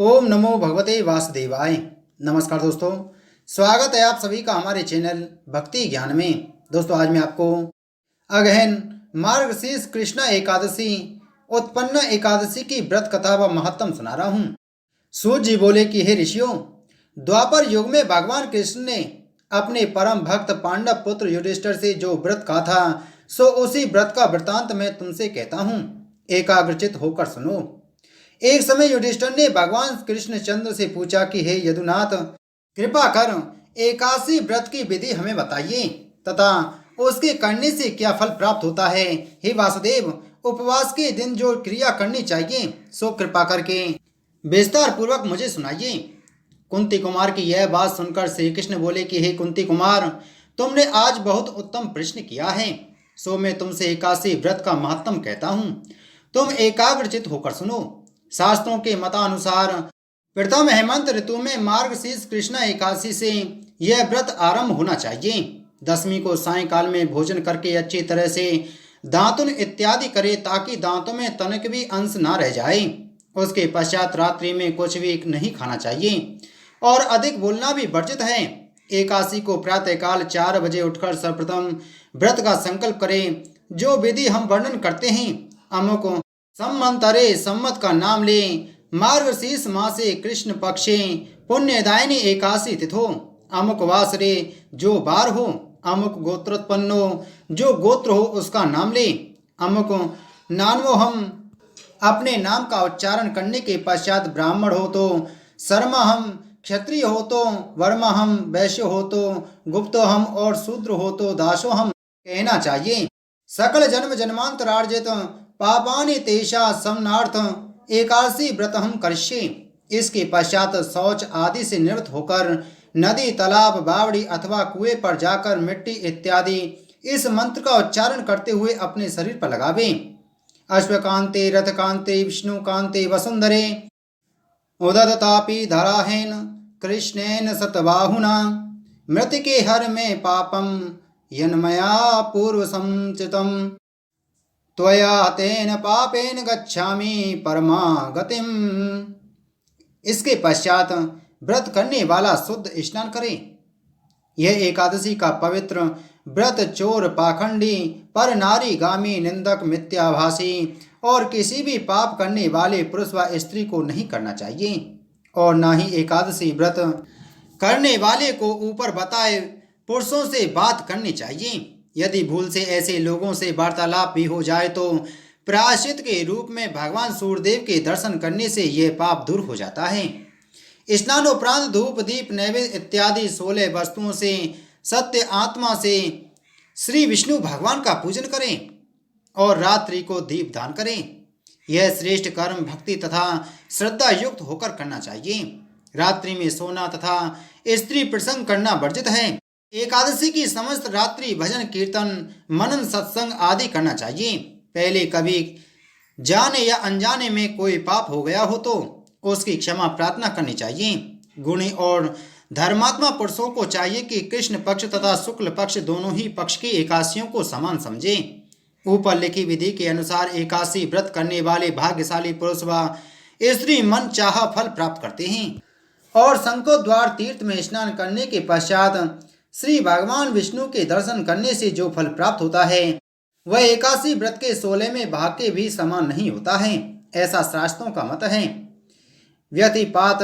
ओम नमो भगवते वासुदेवाय। नमस्कार दोस्तों, स्वागत है आप सभी का हमारे चैनल भक्ति ज्ञान में। दोस्तों, आज मैं आपको अगहन मार्गशीर्ष कृष्ण एकादशी उत्पन्न एकादशी की व्रत कथा व महत्तम सुना रहा हूँ। सूत जी बोले कि हे ऋषियों, द्वापर युग में भगवान कृष्ण ने अपने परम भक्त पांडव पुत्र युधिष्ठिर से जो व्रत कहा था, सो उसी व्रत का वृतांत मैं तुमसे कहता हूँ। एकाग्रचित होकर सुनो। एक समय युधिष्ठिर ने भगवान कृष्णचंद्र से पूछा कि हे यदुनाथ, कृपा कर एकादशी व्रत की विधि हमें बताइए तथा उसके करने से क्या फल प्राप्त होता है। हे वासुदेव, उपवास के दिन जो क्रिया करनी चाहिए सो कृपा करके विस्तार पूर्वक मुझे सुनाइए। कुंती कुमार की यह बात सुनकर श्री कृष्ण बोले कि हे कुंती कुमार, तुमने आज बहुत उत्तम प्रश्न किया है, सो मैं तुमसे एकादशी व्रत का महत्तम कहता हूँ। तुम एकाग्रचित होकर सुनो। शास्त्रों के मतानुसार प्रथम हेमंत ऋतु में मार्गशीर्ष कृष्ण एकादशी से यह व्रत आरंभ होना चाहिए। दसवीं को सायंकाल में भोजन करके अच्छी तरह से दातुन इत्यादि करे ताकि दांतों में तनिक भी अंश ना रह जाए। उसके पश्चात रात्रि में कुछ भी नहीं खाना चाहिए और अधिक बोलना भी वर्जित है। एकादशी को प्रातःकाल 4 बजे उठकर सर्वप्रथम व्रत का संकल्प करें। जो विधि हम वर्णन करते हैं, अमुक संवत्सरे सम्मत का नाम ले, मार्गशीर्ष मासे कृष्ण पक्षे, पुण्यदायिनी एकादशी तिथो, अमुक वासरे जो बार हो, अमुक गोत्रोत्पन्नो जो गोत्र हो उसका नाम ले, अमुक नानवो हम अपने नाम का उच्चारण करने के पश्चात ब्राह्मण हो तो शर्मा हम, क्षत्रिय हो तो वर्मा हम, वैश्य हो तो गुप्तो हम और शूद्र हो तो दासो हम कहना चाहिए। सकल जन्म जन्मांतरार्जित पापानि तेषा समनार्थ एकादशी व्रत हम करिष्ये। इसके पश्चात शौच आदि से निवृत्त होकर नदी, तालाब, बावड़ी अथवा कुएं पर जाकर मिट्टी इत्यादि इस मंत्र का उच्चारण करते हुए अपने शरीर पर लगावे। अश्वकांते रथकांते विष्णुकांते वसुंधरे उददतापि धराहेन कृष्णेन सतबाहुना मृतिके हर में पापम यन्मया पूर्व संचितम त्वया तेन पापेन गच्छामि परमा गतिम। इसके पश्चात व्रत करने वाला शुद्ध स्नान करे। यह एकादशी का पवित्र व्रत चोर, पाखंडी, पर नारी, गामी, निंदक, मिथ्याभाषी और किसी भी पाप करने वाले पुरुष व स्त्री को नहीं करना चाहिए और न ही एकादशी व्रत करने वाले को ऊपर बताए पुरुषों से बात करनी चाहिए। यदि भूल से ऐसे लोगों से वार्तालाप भी हो जाए तो प्रायश्चित के रूप में भगवान सूर्यदेव के दर्शन करने से यह पाप दूर हो जाता है। स्नानोपरांत धूप, दीप, नैवेद्य इत्यादि 16 वस्तुओं से सत्य आत्मा से श्री विष्णु भगवान का पूजन करें और रात्रि को दीप दान करें। यह श्रेष्ठ कर्म भक्ति तथा श्रद्धा युक्त होकर करना चाहिए। रात्रि में सोना तथा स्त्री प्रसंग करना वर्जित है। एकादशी की समस्त रात्रि भजन, कीर्तन, मनन, सत्संग आदि करना चाहिए। पहले कभी जाने या अनजाने में कोई पाप हो गया हो तो उसकी क्षमा प्रार्थना करनी चाहिए। गुणी और धर्मात्मा पुरुषों को चाहिए कि कृष्ण पक्ष तथा शुक्ल पक्ष दोनों ही पक्ष की एकादशियों को समान समझे। ऊपर लिखी विधि के अनुसार एकादशी व्रत करने वाले भाग्यशाली पुरुष व स्त्री मन चाहा फल प्राप्त करते हैं और शंखोद्वार तीर्थ में स्नान करने के पश्चात श्री भगवान विष्णु के दर्शन करने से जो फल प्राप्त होता है वह एकादशी व्रत के 16वें भाग के भी समान नहीं होता है, ऐसा शास्त्रों का मत है। व्यतिपात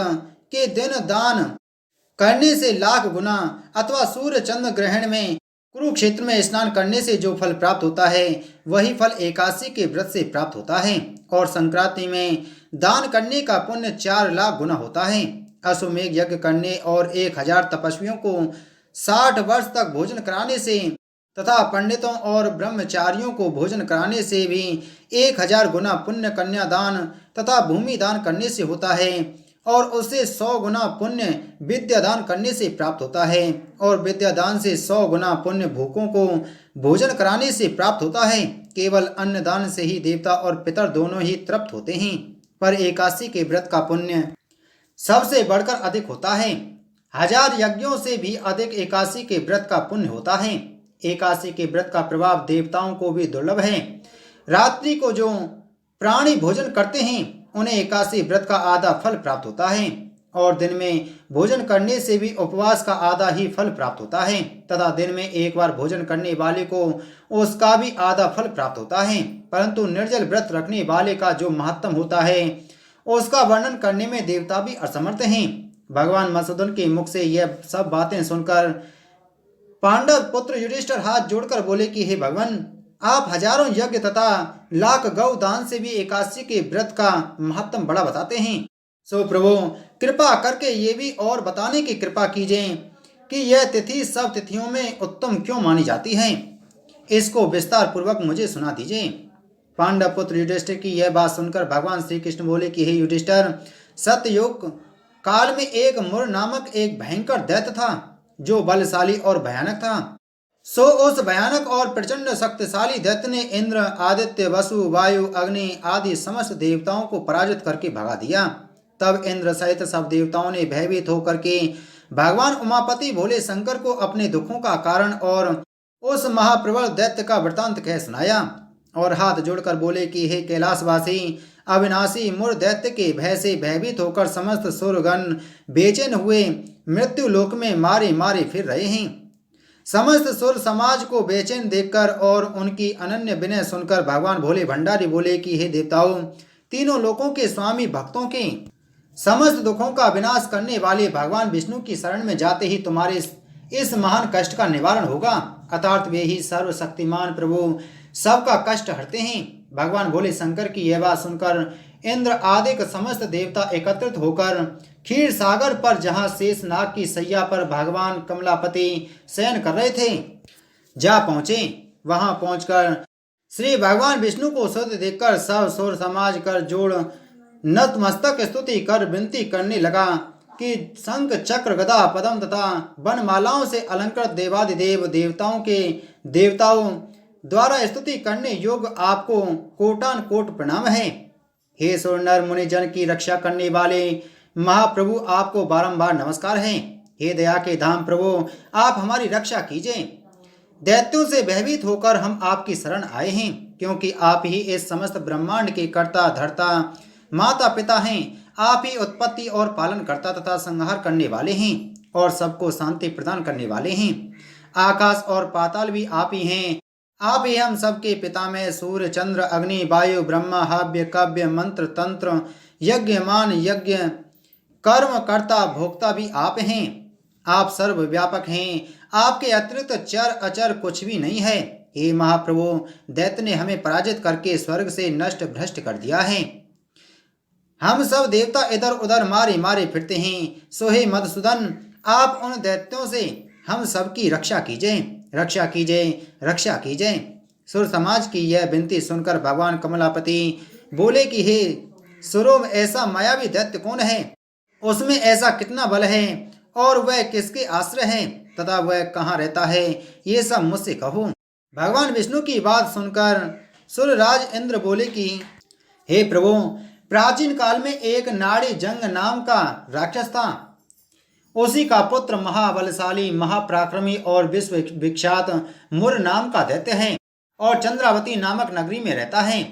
के दिन दान करने से लाख गुना अथवा सूर्य चंद्र ग्रहण में कुरुक्षेत्र में स्नान करने से जो फल प्राप्त होता है वही फल एकादशी के व्रत से प्राप्त होता है और संक्रांति में दान करने का पुण्य 4 लाख गुना होता है। अश्वमेघ यज्ञ करने और 1000 तपस्वियों को 60 वर्ष तक भोजन कराने से तथा पंडितों और ब्रह्मचारियों को भोजन कराने से भी 1000 गुना पुण्य कन्यादान तथा भूमि दान करने से होता है और उससे 100 गुना पुण्य विद्यादान करने से प्राप्त होता है और विद्यादान से 100 गुना पुण्य भूखों को भोजन कराने से प्राप्त होता है। केवल अन्नदान से ही देवता और पितर दोनों ही तृप्त होते हैं, पर एकादशी के व्रत का पुण्य सबसे बढ़कर अधिक होता है। 1000 यज्ञों से भी अधिक एकादशी के व्रत का पुण्य होता है। एकादशी के व्रत का प्रभाव देवताओं को भी दुर्लभ है। रात्रि को जो प्राणी भोजन करते हैं उन्हें एकादशी व्रत का आधा फल प्राप्त होता है और दिन में भोजन करने से भी उपवास का आधा ही फल प्राप्त होता है तथा दिन में एक बार भोजन करने वाले को उसका भी आधा फल प्राप्त होता है। परंतु निर्जल व्रत रखने वाले का जो महत्तम होता है उसका वर्णन करने में देवता भी असमर्थ हैं। भगवान मधुसूदन के मुख से यह सब बातें सुनकर पांडव पुत्र युधिष्ठिर हाथ जोड़कर बोले कि हे भगवान, आप हजारों यज्ञ तथा लाख गौ दान से भी एकादशी के व्रत का महत्तम बड़ा बताते हैं। सो प्रभु, कृपा करके ये भी और बताने की कृपा कीजिए कि यह तिथि सब तिथियों में उत्तम क्यों मानी जाती है। इसको विस्तार पूर्वक मुझे सुना दीजिए। पांडव पुत्र युधिष्ठिर की यह बात सुनकर भगवान श्री कृष्ण बोले कि हे युधिष्ठिर, सतयुग काल में एक मुर नामक एक भयंकर दैत्य था जो बलशाली और भयानक था। सो उस भयानक और प्रचंड शक्तिशाली दैत्य ने इंद्र, आदित्य, वसु, वायु, अग्नि आदि समस्त देवताओं को पराजित करके भगा दिया। तब इंद्र सहित सब देवताओं ने भयभीत होकर के भगवान उमापति भोले शंकर को अपने दुखों का कारण और उस महाप्रबल दैत्य का वृतांत कह सुनाया और हाथ जोड़कर बोले कि हे कैलाशवासी, अविनाशी मुर दैत्य के भय से भयभीत होकर समस्त सुरगण बेचैन हुए मृत्यु लोक में मारे मारे फिर रहे हैं। समस्त सुर समाज को बेचैन देखकर और उनकी अनन्य विनय सुनकर भगवान भोले भंडारी बोले कि हे देवताओं, तीनों लोकों के स्वामी भक्तों के समस्त दुखों का विनाश करने वाले भगवान विष्णु की शरण में जाते ही तुम्हारे इस महान कष्ट का निवारण होगा। अर्थात वे ही सर्वशक्तिमान प्रभु सबका कष्ट हरते हैं। भगवान भोले शंकर की यह बात सुनकर इंद्र आदि समस्त देवता एकत्रित होकर क्षीर सागर पर जहाँ शेषनाग की सैया पर भगवान कमलापति शयन कर रहे थे जा पहुंचे। वहां पहुंचकर श्री भगवान विष्णु को शुद्ध देखकर सब सुर समाज कर जोड़ नतमस्तक स्तुति कर विनती करने लगा कि शंख चक्र गदा पद्म तथा वनमालाओं से अलंकृत देवादिदेव देवताओं द्वारा स्तुति करने योग्य आपको कोटान कोट प्रणाम है। हे सुर नर मुनि जन की रक्षा करने वाले महाप्रभु, आपको बारंबार नमस्कार है। हे दया के धाम प्रभु, आप हमारी रक्षा कीजिए। दैत्यों से भयभीत होकर हम आपकी शरण आए हैं, क्योंकि आप ही इस समस्त ब्रह्मांड के कर्ता धर्ता माता पिता हैं। आप ही उत्पत्ति और पालन करता तथा संहार करने वाले हैं और सबको शांति प्रदान करने वाले हैं। आकाश और पाताल भी आप ही हैं। आप ही हम सबके पितामह सूर्य, चंद्र, अग्नि, वायु, ब्रह्मा, हव्य, कव्य, मंत्र, तंत्र, यज्ञमान, यज्ञ कर्म कर्ता भोक्ता भी आप हैं। आप सर्वव्यापक हैं। आपके अतिरिक्त चर अचर कुछ भी नहीं है। हे महाप्रभु, दैत्य ने हमें पराजित करके स्वर्ग से नष्ट भ्रष्ट कर दिया है। हम सब देवता इधर उधर मारे मारे फिरते हैं। सो हे मधुसूदन, आप उन दैत्यों से हम सबकी रक्षा कीजिए, रक्षा कीजिए, रक्षा कीजिए। सुर समाज की यह विनती सुनकर भगवान कमलापति बोले कि हे सुरों में ऐसा मायावी दैत्य कौन है, उसमें ऐसा कितना बल है और वह किसके आश्रय है तथा वह कहाँ रहता है, ये सब मुझसे कहो। भगवान विष्णु की बात सुनकर सुरराज इंद्र बोले कि हे प्रभु, प्राचीन काल में एक नाड़ी जंग नाम का राक्षस था। उसी का पुत्र महाबलशाली, महापराक्रमी और विश्व विख्यात मुर नाम का दैत्य है और चंद्रावती नामक नगरी में रहता है।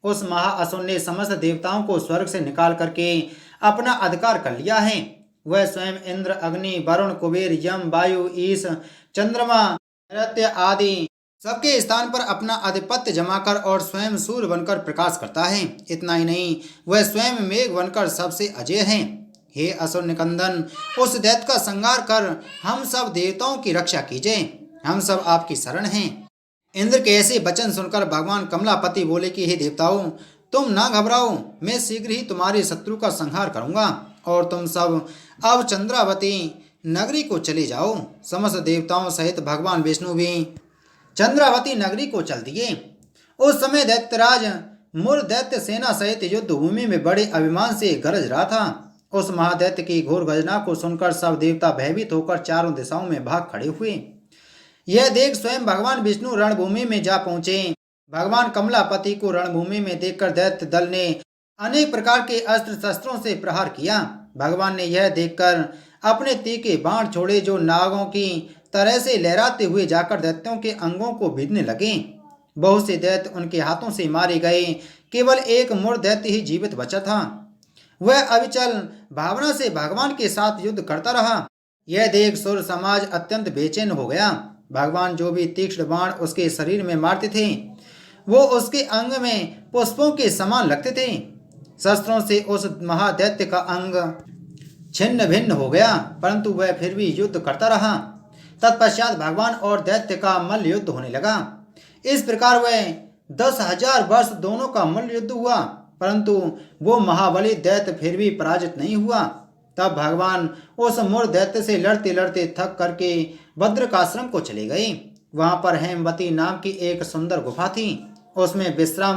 उस महाअसुर ने समस्त देवताओं को स्वर्ग से निकाल करके अपना अधिकार कर लिया है। वह स्वयं इंद्र, अग्नि, वरुण, कुबेर, यम, वायु, ईश, चंद्रमा, नैऋत्य आदि सबके स्थान पर अपना आधिपत्य जमाकर और स्वयं सूर्य बनकर प्रकाश करता है। इतना ही नहीं, वह स्वयं मेघ बनकर सबसे अजय है। हे असुर निकंदन, उस दैत्य का संहार कर हम सब देवताओं की रक्षा कीजिए। हम सब आपकी शरण हैं। इंद्र के ऐसे वचन सुनकर भगवान कमलापति बोले कि हे देवताओं, तुम ना घबराओ, मैं शीघ्र ही तुम्हारे शत्रु का संहार करूंगा और तुम सब अब चंद्रावती नगरी को चले जाओ। समस्त देवताओं सहित भगवान विष्णु भी चंद्रावती नगरी को चल दिए। उस समय दैत्यराज मुर दैत्य सेना सहित युद्ध भूमि में बड़े अभिमान से गरज रहा था। उस महादैत्य की घोर गर्जना को सुनकर सब देवता भयभीत होकर चारों दिशाओं में भाग खड़े हुए। यह देख स्वयं भगवान विष्णु रणभूमि में जा पहुंचे। भगवान कमलापति को रणभूमि में देखकर दैत्य दल ने अनेक प्रकार के अस्त्र शस्त्रों से प्रहार किया। भगवान ने यह देखकर अपने तीखे बाण छोड़े, जो नागों की तरह से लहराते हुए जाकर दैत्यों के अंगों को बीधने लगे। बहुत से दैत्य उनके हाथों से मारे गए। केवल एक मूढ़ दैत्य ही जीवित बचा था। वह अविचल भावना से भगवान के साथ युद्ध करता रहा। यह देख सुर समाज अत्यंत बेचैन हो गया। भगवान जो भी तीक्ष्ण बाण उसके शरीर में मारते थे वो उसके अंग में पुष्पों के समान लगते थे। शस्त्रों से उस महादैत्य का अंग छिन्न भिन्न हो गया, परंतु वह फिर भी युद्ध करता रहा। तत्पश्चात भगवान और दैत्य का मल्ल युद्ध होने लगा। इस प्रकार वह 10,000 वर्ष दोनों का मल्ल युद्ध हुआ, परंतु वो महाबली दैत्य फिर भी पराजित नहीं हुआ। तब भगवान उस मूढ़ दैत्य से लड़ते लड़ते थक करके भद्रकाश्रम को चले गए। वहां पर हेमवती नाम की एक सुंदर गुफा थी। उसमें विश्राम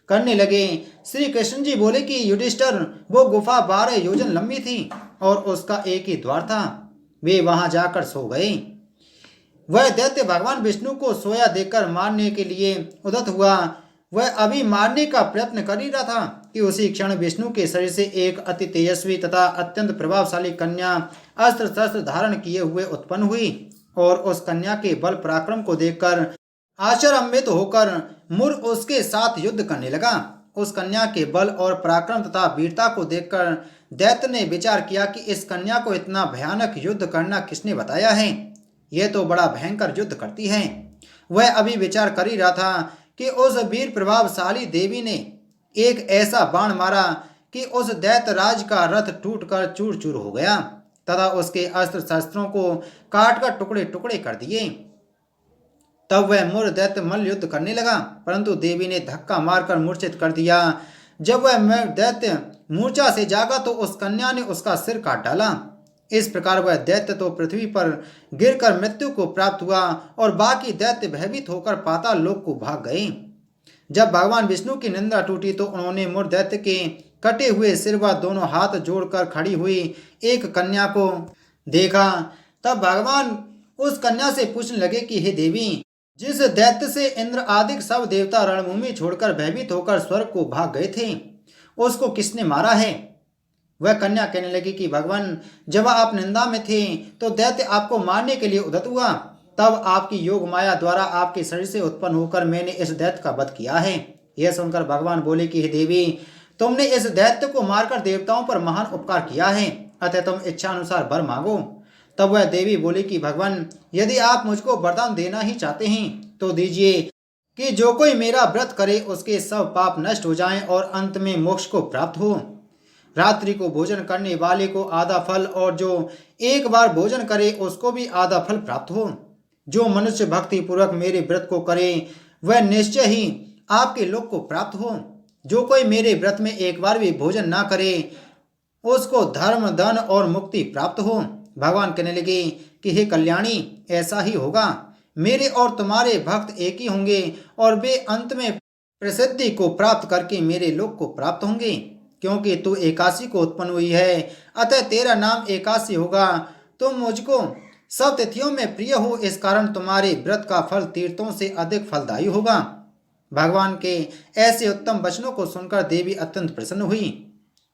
करने लगे। श्री कृष्ण जी बोले कि युधिष्ठिर, वो गुफा 12 योजन लंबी थी और उसका एक ही द्वार था। वे वहां जाकर सो गए। वह दैत्य भगवान विष्णु को सोया देखकर मारने के लिए उद्यत हुआ। वह अभी मारने का प्रयत्न कर ही रहा था कि उसी क्षण विष्णु के शरीर से एक अति तेजस्वी तथा अत्यंत प्रभावशाली कन्या अस्त्र शस्त्र धारण किए हुए उत्पन्न हुई और उस कन्या के बल पराक्रम को देखकर आश्चर्यान्वित होकर मुर उसके साथ युद्ध करने लगा। उस कन्या के बल और पराक्रम तथा वीरता को देखकर दैत्य ने विचार किया कि इस कन्या को इतना भयानक युद्ध करना किसने बताया है। यह तो बड़ा भयंकर युद्ध करती है। वह अभी विचार कर ही रहा था कि उस वीर प्रभावशाली देवी ने एक ऐसा बाण मारा कि उस दैत्य राज का रथ टूटकर चूर चूर हो गया तथा उसके अस्त्र शस्त्रों को काट कर टुकड़े टुकड़े कर दिए। तब वह मूढ़ दैत्य मल्ल युद्ध करने लगा, परंतु देवी ने धक्का मारकर मूर्छित कर दिया। जब वह दैत्य मूर्छा से जागा तो उस कन्या ने उसका सिर काट डाला। इस प्रकार वह दैत्य तो पृथ्वी पर गिरकर मृत्यु को प्राप्त हुआ और बाकी दैत्य भयभीत होकर पाताल लोक को भाग गए। जब भगवान विष्णु की निंदा टूटी तो उन्होंने मूढ़ दैत्य के कटे हुए सिर व दोनों हाथ जोड़कर खड़ी हुई एक कन्या को देखा। तब भगवान उस कन्या से पूछने लगे कि हे देवी, जिस दैत्य से इंद्र आदि सब देवता रणभूमि छोड़कर भयभीत होकर स्वर्ग को भाग गए थे, उसको किसने मारा है? वह कन्या कहने लगी कि भगवान, जब आप निंदा में थे तो दैत्य आपको मारने के लिए उद्यत हुआ। तब आपकी योग माया द्वारा आपके शरीर से उत्पन्न होकर मैंने इस दैत्य का वध किया है। यह सुनकर भगवान बोले कि हे देवी, तुमने इस दैत्य को मारकर देवताओं पर महान उपकार किया है, अतः तुम इच्छा अनुसार वर मांगो। तब वह देवी बोली कि भगवान, यदि आप मुझको वरदान देना ही चाहते हैं तो दीजिए कि जो कोई मेरा व्रत करे उसके सब पाप नष्ट हो जाएं और अंत में मोक्ष को प्राप्त हो। रात्रि को भोजन करने वाले को आधा फल और जो एक बार भोजन करे उसको भी आधा फल प्राप्त हो। जो मनुष्य भक्ति पूर्वक मेरे व्रत को करे वह निश्चय ही आपके लोक को प्राप्त हो। जो कोई मेरे व्रत में एक बार भी भोजन ना करे उसको धर्म धन और मुक्ति प्राप्त हो। भगवान कहने लगे कि हे कल्याणी, ऐसा ही होगा। मेरे और तुम्हारे भक्त एक ही होंगे और वे अंत में प्रसिद्धि को प्राप्त करके मेरे लोक को प्राप्त होंगे। क्योंकि तू एकासी को उत्पन्न हुई है, अतः तेरा नाम एकासी होगा। तुम मुझको सब तिथियों में प्रिय हो, इस कारण तुम्हारे व्रत का फल तीर्थों से अधिक फलदायी होगा। भगवान के ऐसे उत्तम वचनों को सुनकर देवी अत्यंत प्रसन्न हुई।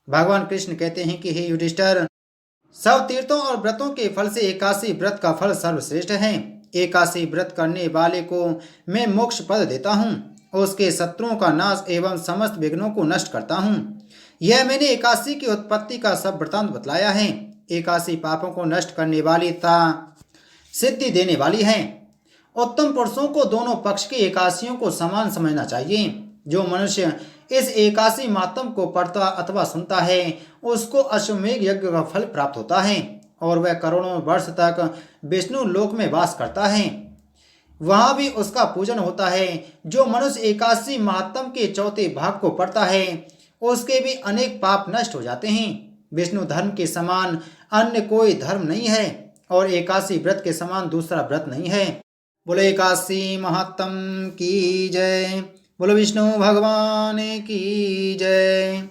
भगवान कृष्ण कहते हैं कि हे युधिष्ठिर, सब तीर्थों और व्रतों के फल से एकासी व्रत का फल सर्वश्रेष्ठ है। एकासी व्रत करने वाले को मैं मोक्ष पद देता हूँ, उसके शत्रुओं का नाश एवं समस्त विघ्नों को नष्ट करता हूँ। यह मैंने एकासी की उत्पत्ति का सब वृतांत बतलाया है। एकासी पापों को नष्ट करने वाली तथा सिद्धि देने वाली है। उत्तम पुरुषों को दोनों पक्ष के एकासियों को समान समझना चाहिए। जो मनुष्य इस एकासी मातम को पढ़ता अथवा सुनता है उसको अश्वमेघ यज्ञ का फल प्राप्त होता है और वह करोड़ों वर्ष तक विष्णु लोक में वास करता है, वहां भी उसका पूजन होता है। जो मनुष्य एकासी महात्म के चौथे भाग को पढ़ता है उसके भी अनेक पाप नष्ट हो जाते हैं। विष्णु धर्म के समान अन्य कोई धर्म नहीं है और एकासी व्रत के समान दूसरा व्रत नहीं है। बोलो एकासी महात्म की जय। बोलो विष्णु भगवान की जय।